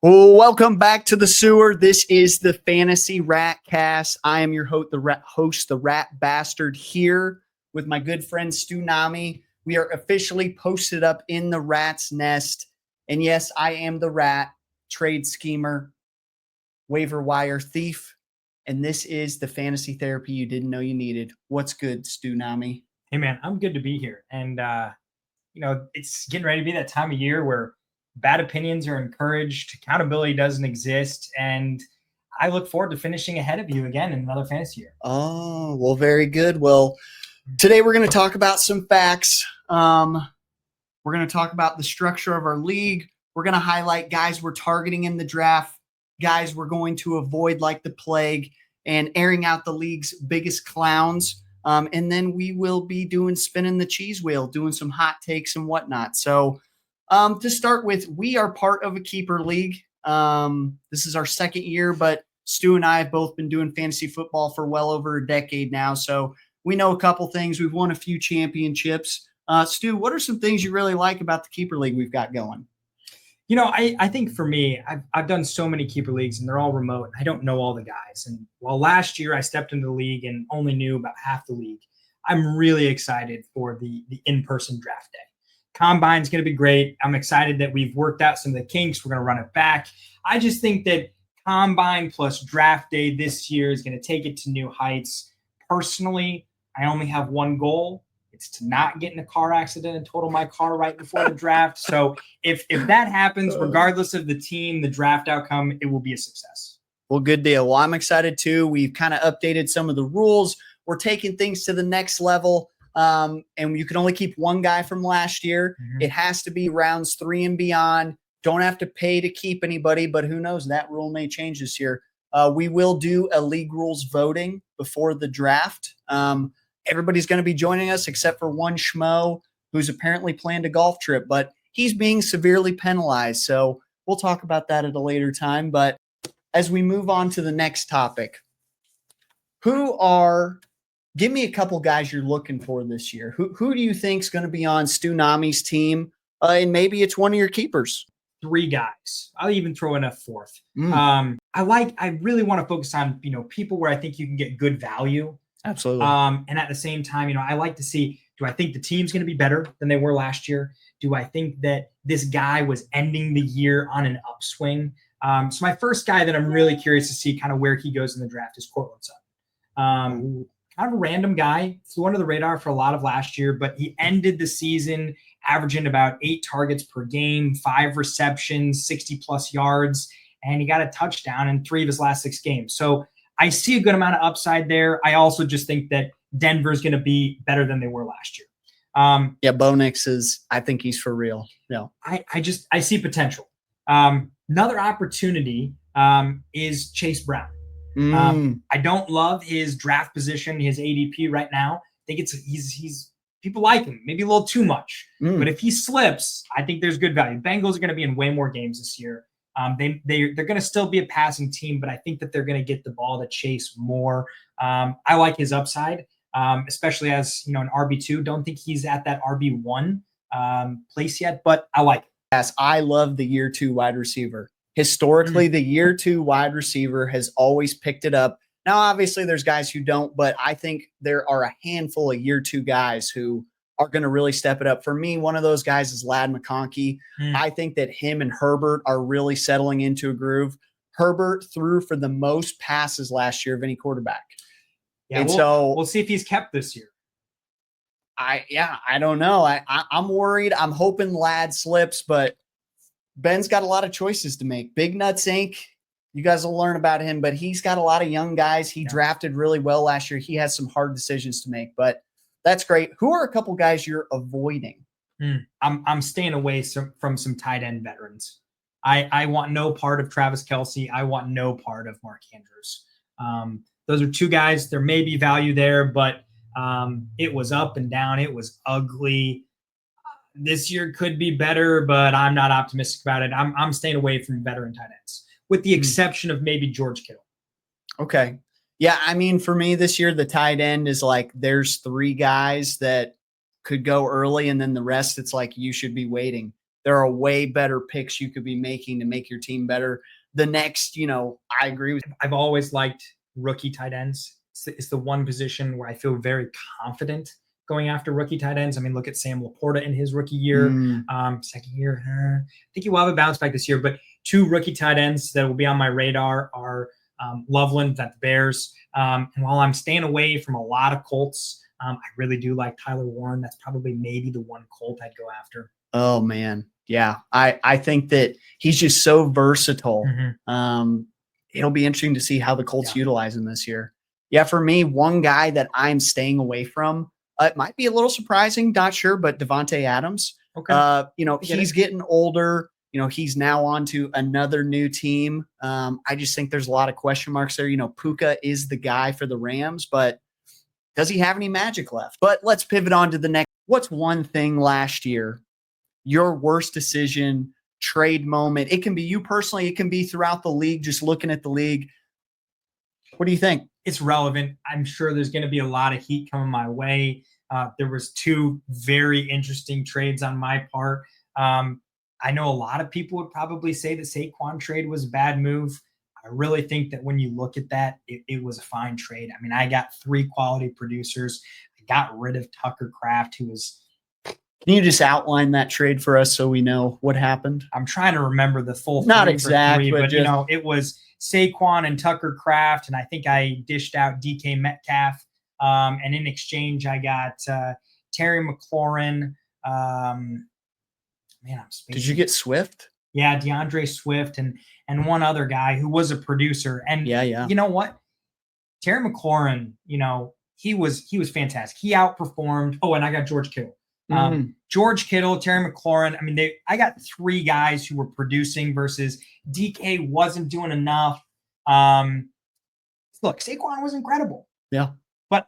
Welcome back to the sewer. This is the Fantasy Rat Cast. I am your host, the Rat Bastard, here with my good friend Stewnami. We are officially posted up in the rat's nest. And yes, I am the rat, trade schemer, waiver wire thief. And this is the fantasy therapy you didn't know you needed. What's good, Stewnami? Hey, man, I'm good to be here. And, it's getting ready to be that time of year where bad opinions are encouraged, accountability doesn't exist, and I look forward to finishing ahead of you again in another fantasy year. Oh, well, very good. Well, today we're going to talk about some facts. We're going to talk about the structure of our league. We're going to highlight guys we're targeting in the draft, guys we're going to avoid like the plague, and airing out the league's biggest clowns. And then we will be doing spinning the cheese wheel, doing some hot takes and whatnot. So to start with, we are part of a keeper league. This is our second year, but Stu and I have both been doing fantasy football for well over a decade now. So we know a couple things. We've won a few championships. Stu, what are some things you really like about the keeper league we've got going? I think for me, I've done so many keeper leagues and they're all remote. I don't know all the guys. And while last year I stepped into the league and only knew about half the league, I'm really excited for the in-person draft day. Combine's going to be great. I'm excited that we've worked out some of the kinks. We're going to run it back. I just think that Combine plus draft day this year is going to take it to new heights. Personally, I only have one goal. It's to not get in a car accident and total my car right before the draft. So if that happens, regardless of the team, the draft outcome, it will be a success. Well, good deal. Well, I'm excited too. We've kind of updated some of the rules. We're taking things to the next level. And you can only keep one guy from last year. Mm-hmm. It has to be rounds 3 and beyond. Don't have to pay to keep anybody, but who knows? That rule may change this year. We will do a league rules voting before the draft. Everybody's going to be joining us except for one schmo who's apparently planned a golf trip, but he's being severely penalized. So we'll talk about that at a later time. But as we move on to the next topic, give me a couple guys you're looking for this year. Who do you think is going to be on Stewnami's team? And maybe it's one of your keepers. 3 guys. I'll even throw in a fourth. I really want to focus on, people where I think you can get good value. Absolutely. And at the same time, I like to see, do I think the team's going to be better than they were last year? Do I think that this guy was ending the year on an upswing? So my first guy that I'm really curious to see kind of where he goes in the draft is Cortland Sutton. Kind of a random guy, flew under the radar for a lot of last year, but he ended the season averaging about 8 targets per game, 5 receptions, 60+ yards, and he got a touchdown in 3 of his last 6 games. So I see a good amount of upside there. I also just think that Denver's going to be better than they were last year. Bo Nix I think he's for real. No, I see potential. Another opportunity is Chase Brown. I don't love his draft position, his ADP right now. I think he's people like him, maybe a little too much. But if he slips, I think there's good value. Bengals are going to be in way more games this year. They're going to still be a passing team, but I think that they're going to get the ball to Chase more. I like his upside, especially as an RB2. Don't think he's at that RB1 place yet, but I like it. Yes, I love the year 2 wide receiver. Historically, the year 2 wide receiver has always picked it up. Now, obviously, there's guys who don't, but I think there are a handful of year 2 guys who are going to really step it up. For me, one of those guys is Ladd McConkey. I think that him and Herbert are really settling into a groove. Herbert threw for the most passes last year of any quarterback. Yeah, we'll see if he's kept this year. I don't know. I'm worried. I'm hoping Ladd slips, but Ben's got a lot of choices to make. Big Nuts Inc., you guys will learn about him, but he's got a lot of young guys. He drafted really well last year. He has some hard decisions to make, but that's great. Who are a couple guys you're avoiding? I'm staying away from some tight end veterans. I want no part of Travis Kelce. I want no part of Mark Andrews. Those are 2 guys. There may be value there, but it was up and down. It was ugly. This year could be better, but I'm not optimistic about it. I'm staying away from veteran tight ends, with the exception of maybe George Kittle. Okay. Yeah, I mean, for me this year, the tight end is like there's 3 guys that could go early, and then the rest, it's like you should be waiting. there are way better picks you could be making to make your team better. The next, I agree with. I've always liked rookie tight ends. It's the one position where I feel very confident going after rookie tight ends. I mean, look at Sam Laporta in his rookie year, second year. I think he will have a bounce back this year. But two rookie tight ends that will be on my radar are Loveland at the Bears. And while I'm staying away from a lot of Colts, I really do like Tyler Warren. That's probably maybe the one Colt I'd go after. Oh, man. Yeah. I think that he's just so versatile. It'll be interesting to see how the Colts utilize him this year. Yeah, for me, one guy that I'm staying away from, it might be a little surprising, not sure, but Devontae Adams. Okay. He's getting older. He's now on to another new team. I just think there's a lot of question marks there. Puka is the guy for the Rams, but does he have any magic left? But let's pivot on to the next. What's one thing last year, your worst decision, trade moment? It can be you personally. It can be throughout the league, just looking at the league. What do you think? It's relevant. I'm sure there's going to be a lot of heat coming my way. There was two very interesting trades on my part. I know a lot of people would probably say the Saquon trade was a bad move. I really think that when you look at that, it was a fine trade. I mean, I got 3 quality producers. I got rid of Tucker Kraft, who was. Can you just outline that trade for us so we know what happened? I'm trying to remember the full. Not exact, but it was Saquon and Tucker Kraft, and I think I dished out DK Metcalf. And in exchange, I got Terry McLaurin. Did you get Swift? Yeah, DeAndre Swift and one other guy who was a producer. And you know what? Terry McLaurin, he was fantastic. He outperformed. Oh, and I got George Kittle. George Kittle, Terry McLaurin. I mean, I got 3 guys who were producing versus DK wasn't doing enough. Look, Saquon was incredible. Yeah. But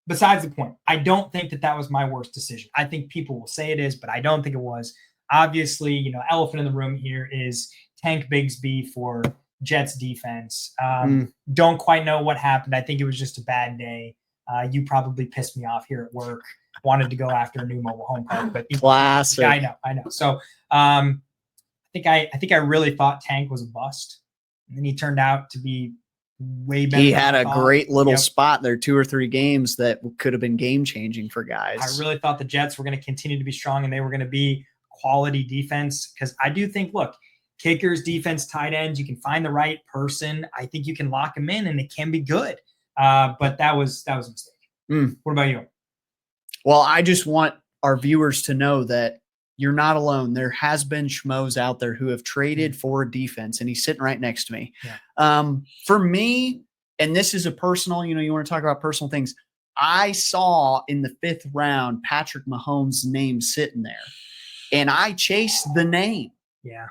besides the point, I don't think that was my worst decision. I think people will say it is, but I don't think it was. Obviously, elephant in the room here is Tank Bigsby for Jets defense. Don't quite know what happened. I think it was just a bad day. You probably pissed me off here at work. Wanted to go after a new mobile home park, but classic. Yeah, I know. So I think I really thought Tank was a bust, and then he turned out to be way better. He had a great little spot there, 2 or 3 games that could have been game changing for guys. I really thought the Jets were going to continue to be strong, and they were going to be quality defense, because I do think, look, kickers, defense, tight ends, you can find the right person. I think you can lock them in, and it can be good. But that was a mistake. What about you? Well, I just want our viewers to know that you're not alone. There has been schmoes out there who have traded for defense, and he's sitting right next to me. Yeah. For me, and this is a personal, you want to talk about personal things. I saw in the 5th round Patrick Mahomes' name sitting there, and I chased the name. Yeah.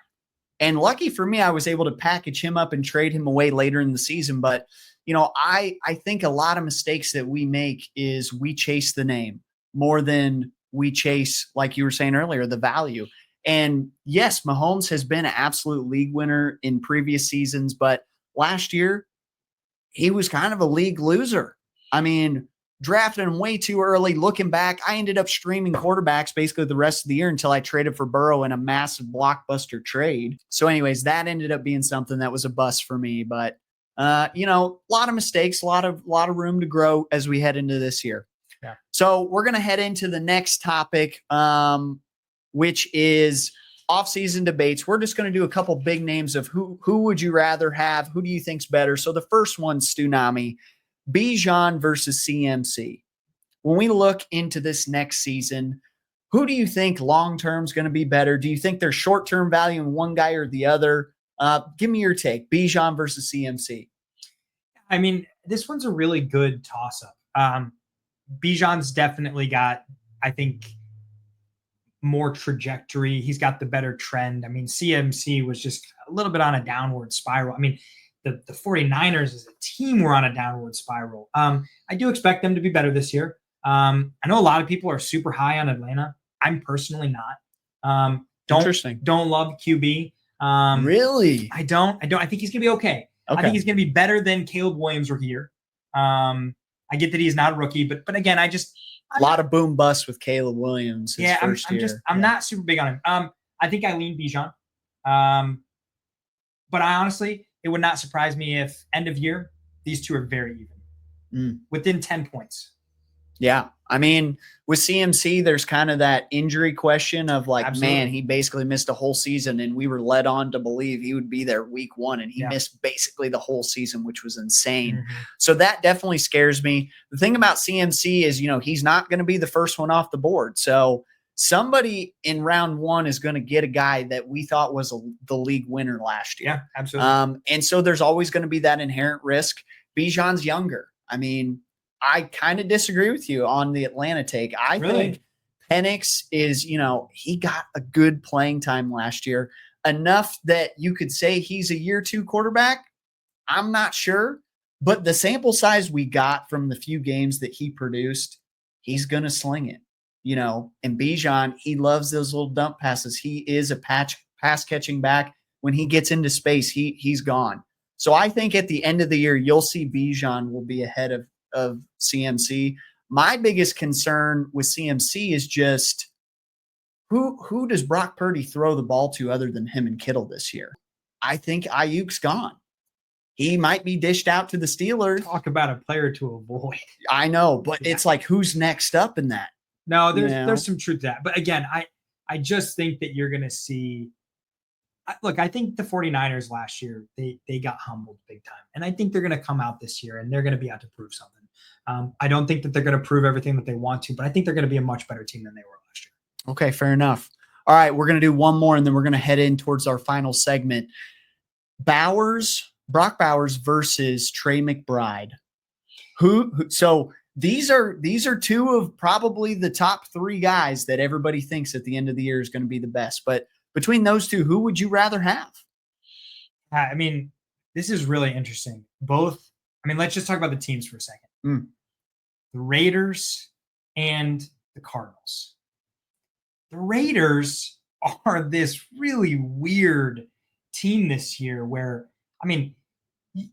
And lucky for me, I was able to package him up and trade him away later in the season. But, I think a lot of mistakes that we make is we chase the name more than we chase, like you were saying earlier, the value. And yes, Mahomes has been an absolute league winner in previous seasons, but last year he was kind of a league loser. I mean, drafted him way too early. Looking back, I ended up streaming quarterbacks basically the rest of the year until I traded for Burrow in a massive blockbuster trade. So anyways, that ended up being something that was a bust for me, but a lot of mistakes, a lot of room to grow as we head into this year. Yeah. So we're going to head into the next topic, which is off-season debates. We're just going to do a couple big names of who would you rather have? Who do you think's better? So the first one, Stewnami, Bijan versus CMC. When we look into this next season, who do you think long-term is going to be better? Do you think there's short-term value in one guy or the other? Give me your take. Bijan versus CMC. I mean, this one's a really good toss-up. Bijan's definitely got, I think, more trajectory. He's got the better trend. I mean, CMC was just a little bit on a downward spiral. I mean, the 49ers as a team were on a downward spiral. I do expect them to be better this year. I know a lot of people are super high on Atlanta. I'm personally not. Don't love QB. Really? I don't. I think he's going to be okay. I think he's going to be better than Caleb Williams rookie year. I get that he's not a rookie, but again, a lot of boom bust with Caleb Williams. I'm not super big on him. I think I lean Bijan. But I honestly, it would not surprise me if end of year, these two are very even, within 10 points. Yeah. I mean, with CMC, there's kind of that injury question of like, Absolutely. man, he basically missed a whole season and we were led on to believe he would be there week 1 and he missed basically the whole season, which was insane. So that definitely scares me. The thing about CMC is, he's not going to be the first one off the board. So somebody in round 1 is going to get a guy that we thought was the league winner last year. Yeah, absolutely. And so there's always going to be that inherent risk. Bijan's younger. I mean, I kind of disagree with you on the Atlanta take. I think Penix is, he got a good playing time last year, enough that you could say he's a year 2 quarterback. I'm not sure, but the sample size we got from the few games that he produced, he's going to sling it, and Bijan, he loves those little dump passes. He is a pass catching back. When he gets into space, he's gone. So I think at the end of the year, you'll see Bijan will be ahead of CMC. My biggest concern with CMC is just who does Brock Purdy throw the ball to other than him and Kittle this year? I think Ayuk's gone. He might be dished out to the Steelers. Talk about a player to avoid. I know, but it's like, who's next up in that? No, there's some truth to that. But again, I just think that you're going to see look, I think the 49ers last year, they got humbled big time. And I think they're going to come out this year and they're going to be out to prove something. I don't think that they're going to prove everything that they want to, but I think they're going to be a much better team than they were last year. Okay, fair enough. All right, we're going to do one more and then we're going to head in towards our final segment. Brock Bowers versus Trey McBride. So these are two of probably the top 3 guys that everybody thinks at the end of the year is going to be the best. But between those two, who would you rather have? I mean, this is really interesting. Let's just talk about the teams for a second. The Raiders and the Cardinals. The Raiders are this really weird team this year where,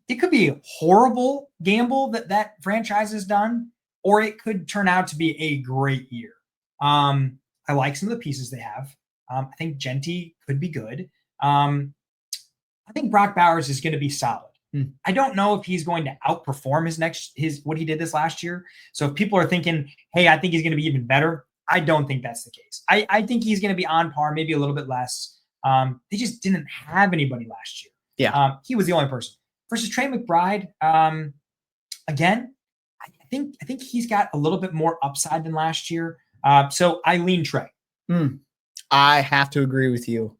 it could be a horrible gamble that franchise has done, or it could turn out to be a great year. I like some of the pieces they have. I think Genty could be good. I think Brock Bowers is going to be solid. I don't know if he's going to outperform what he did this last year. So if people are thinking, hey, I think he's going to be even better, I don't think that's the case. I think he's going to be on par, maybe a little bit less. They just didn't have anybody last year. Yeah. He was the only person. Versus Trey McBride, again, I think he's got a little bit more upside than last year. So I lean Trey. I have to agree with you.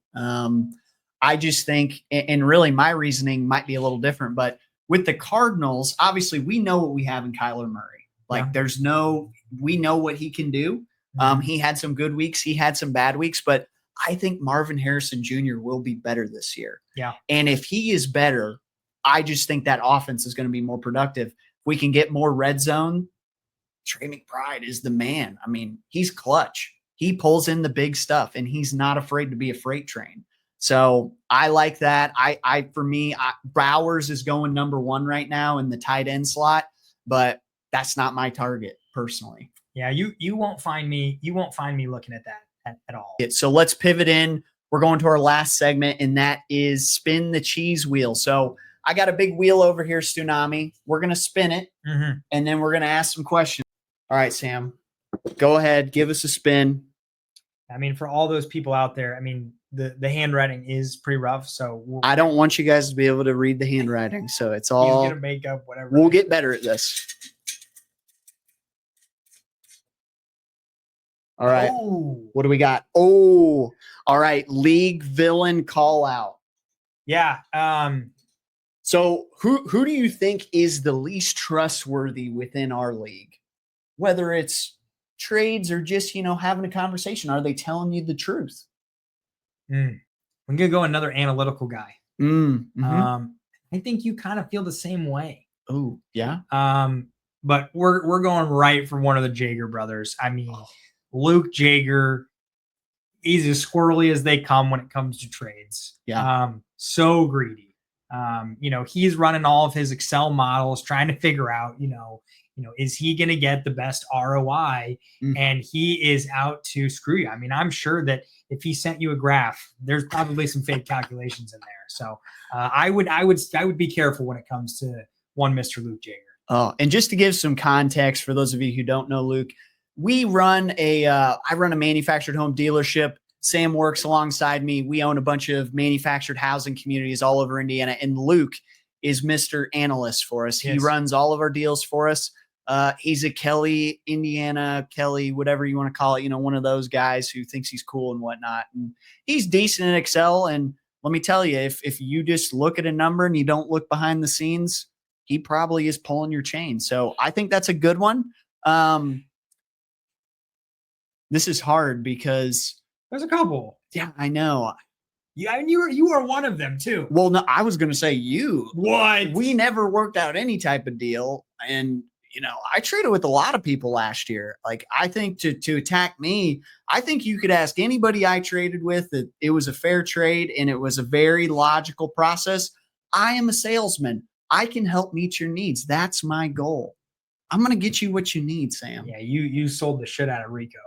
I just think, and really my reasoning might be a little different, but with the Cardinals, obviously we know what we have in Kyler Murray. We know what he can do. He had some good weeks. He had some bad weeks, but I think Marvin Harrison Jr. will be better this year. Yeah. And if he is better, I just think that offense is going to be more productive. If we can get more red zone, Trey McBride is the man. He's clutch. He pulls in the big stuff and he's not afraid to be a freight train. So I like that. For me, Bowers is going number 1 right now in the tight end slot, but that's not my target personally. Yeah, you won't find me looking at that at all. So let's pivot in. We're going to our last segment, and that is spin the cheese wheel. So I got a big wheel over here, Stewnami. We're going to spin it, and then we're going to ask some questions. All right, Sam, go ahead. Give us a spin. For all those people out there, the handwriting is pretty rough. So I don't want you guys to be able to read the handwriting. So it's all he's gonna make up whatever. We'll get better at this. All right. What do we got? All right. League villain call out. Yeah. So who do you think is the least trustworthy within our league? Whether it's trades or just, having a conversation. Are they telling you the truth? I'm going to go another analytical guy. I think you kind of feel the same way. Oh, yeah. But we're going right for one of the Jager brothers. Luke Jager, he's as squirrely as they come when it comes to trades. Yeah. So greedy. He's running all of his Excel models, trying to figure out, is he going to get the best ROI? And he is out to screw you. I mean, I'm sure that if he sent you a graph, there's probably some fake calculations in there. So I would be careful when it comes to one Mr. Luke Jager. Oh, and just to give some context for those of you who don't know Luke, I run a manufactured home dealership. Sam works alongside me. We own a bunch of manufactured housing communities all over Indiana, and Luke is Mr. Analyst for us. Yes. He runs all of our deals for us. He's a Kelly, whatever you want to call it, one of those guys who thinks he's cool and whatnot. And he's decent in Excel. And let me tell you, if you just look at a number and you don't look behind the scenes, he probably is pulling your chain. So I think that's a good one. This is hard because there's a couple. Yeah, I know. Yeah, and you are one of them too. Well, no, I was going to say you. What? We never worked out any type of deal. And, I traded with a lot of people last year. Like, I think to attack me, I think you could ask anybody I traded with that it was a fair trade and it was a very logical process. I am a salesman. I can help meet your needs. That's my goal. I'm going to get you what you need, Sam. Yeah, you sold the shit out of Rico.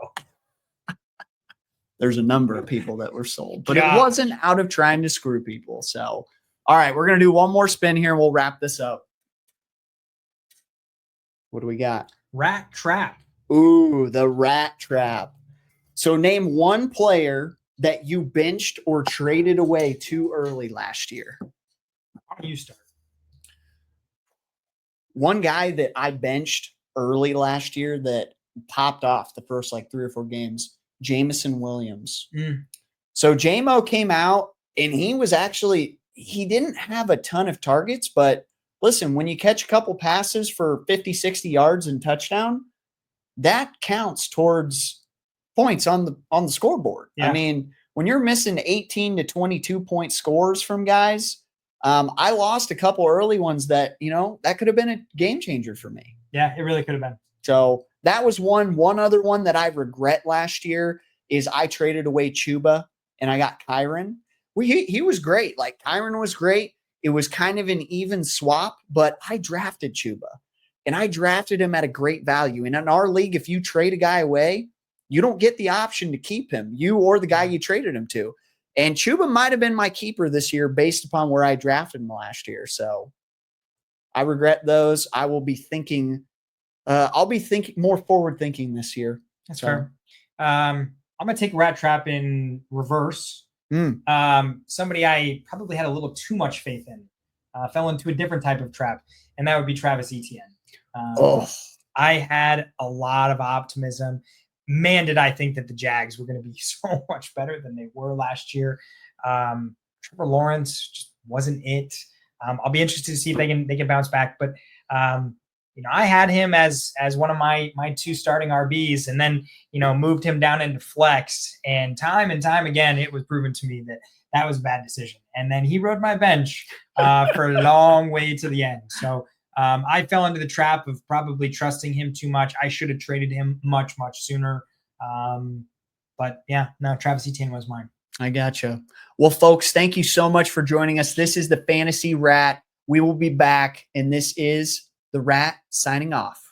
There's a number of people that were sold, but it wasn't out of trying to screw people. So, all right, we're going to do one more spin here and we'll wrap this up. What do we got? Rat Trap. Ooh, the Rat Trap. So name one player that you benched or traded away too early last year. How do you start? One guy that I benched early last year that popped off the first 3 or 4 games, Jameson Williams. So JMO came out and he didn't have a ton of targets, but listen, when you catch a couple passes for 50, 60 yards and touchdown, that counts towards points on the scoreboard. Yeah. I mean, when you're missing 18 to 22 point scores from guys, I lost a couple early ones that, that could have been a game changer for me. Yeah, it really could have been. So that was one. One other one that I regret last year is I traded away Chuba and I got Kyron. He was great. Kyron was great. It was kind of an even swap, but I drafted Chuba and I drafted him at a great value. And in our league, if you trade a guy away, you don't get the option to keep him, you or the guy you traded him to. And Chuba might have been my keeper this year based upon where I drafted him last year. So I regret those. I will be thinking, I'll be thinking more forward thinking this year. That's fair. I'm going to take Rat Trap in reverse. Somebody I probably had a little too much faith in fell into a different type of trap, and that would be Travis Etienne. I had a lot of optimism. Man, did I think that the Jags were going to be so much better than they were last year. Trevor Lawrence just wasn't it. I'll be interested to see if they can bounce back, but I had him as one of my 2 starting RBs, and then moved him down into flex, and time again it was proven to me that was a bad decision. And then he rode my bench for a long way to the end. So I fell into the trap of probably trusting him too much. I should have traded him much sooner. But yeah, no, Travis Etienne was mine. I gotcha. Well, folks, thank you so much for joining us. This is the Fantasy Rat. We will be back, and this is the Rat signing off.